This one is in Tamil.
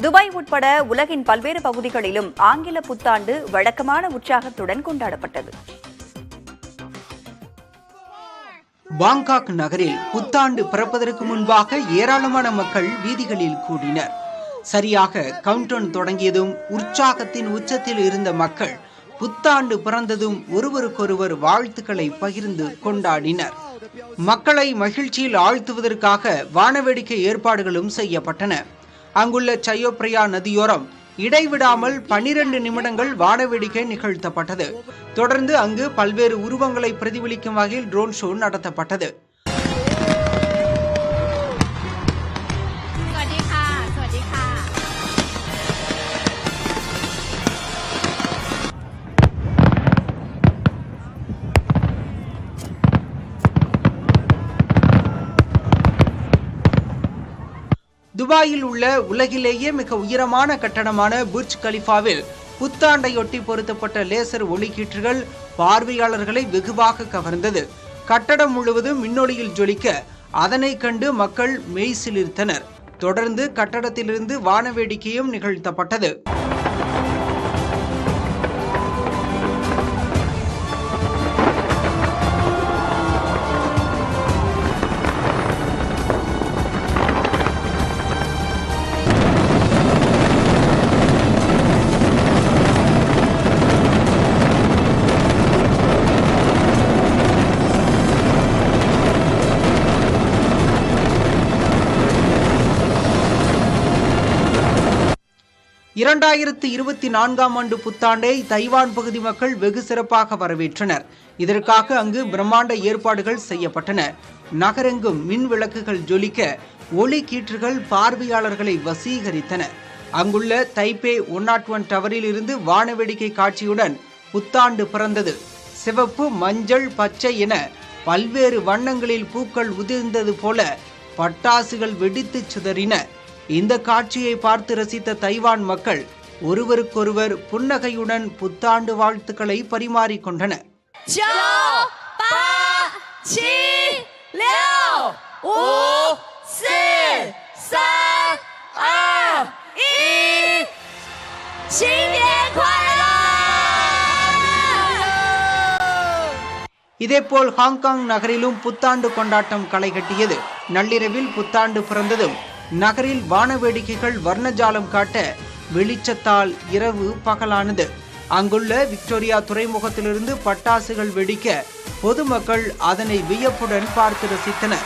துபாய் உட்பட உலகின் பல்வேறு பகுதிகளிலும் ஆங்கில புத்தாண்டு வழக்கமான உற்சாகத்துடன் கொண்டாடப்பட்டது. பாங்காக் நகரில் புத்தாண்டு பிறப்பதற்கு முன்பாக ஏராளமான மக்கள் வீதிகளில் கூடினர். சரியாக கவுண்டவுன் தொடங்கியதும் உற்சாகத்தின் உச்சத்தில் இருந்த மக்கள் புத்தாண்டு பிறந்ததும் ஒருவருக்கொருவர் வாழ்த்துக்களை பகிர்ந்து கொண்டாடினர். மக்களை மகிழ்ச்சியில் ஆழ்த்துவதற்காக வானவேடிக்கை ஏற்பாடுகளும் செய்யப்பட்டன. அங்குள்ள சயோப்ரியா நதியோரம் இடைவிடாமல் 12 நிமிடங்கள் வானவேடிக்கை நிகழ்த்தப்பட்டது. தொடர்ந்து அங்கு பல்வேறு உருவங்களை பிரதிபலிக்கும் வகையில் ட்ரோன் ஷோ நடத்தப்பட்டது. துபாயில் உள்ள உலகிலேயே மிக உயரமான கட்டடமான புர்ஜ் கலிஃபாவில் புத்தாண்டையொட்டி பொருத்தப்பட்ட லேசர் ஒளிக்கீற்றுகள் பார்வையாளர்களை வெகுவாக கவர்ந்தது. கட்டடம் முழுவதும் மின்னொளியில் ஜொலிக்க அதனை கண்டு மக்கள் மெய்சிலிர்த்தனர். தொடர்ந்து கட்டடத்திலிருந்து வானவேடிக்கையும் நிகழ்த்தப்பட்டது. ஆண்டு புத்தாண்டை தைவான் பகுதி மக்கள் வெகு சிறப்பாக வரவேற்றனர். இதற்காக அங்கு பிரம்மாண்ட ஏற்பாடுகள் செய்யப்பட்டன. நகரெங்கும் மின் விளக்குகள் ஜொலிக்க ஒளி கீற்றுகள் பார்வையாளர்களை வசீகரித்தன. அங்குள்ள தைபே 101 டவரில் இருந்து வானவேடிக்கை காட்சியுடன் புத்தாண்டு பிறந்தது. சிவப்பு, மஞ்சள், பச்சை என பல்வேறு வண்ணங்களில் பூக்கள் உதிர்ந்தது போல பட்டாசுகள் வெடித்து சிதறின. இந்த காட்சியை பார்த்து ரசித்த தைவான் மக்கள் ஒருவருக்கொருவர் புன்னகையுடன் புத்தாண்டு வாழ்த்துக்களை பரிமாறிக்கொண்டனர். இதேபோல் ஹாங்காங் நகரிலும் புத்தாண்டு கொண்டாட்டம் களை கட்டியது. நள்ளிரவில் புத்தாண்டு பிறந்ததும் நகரில் வானவேடிக்கைகள் வர்ணஜாலம் காட்ட வெளிச்சத்தால் இரவு பகலானது. அங்குள்ள விக்டோரியா துறைமுகத்திலிருந்து பட்டாசுகள் வெடிக்க பொதுமக்கள் அதனை வியப்புடன் பார்த்து ரசித்தனர்.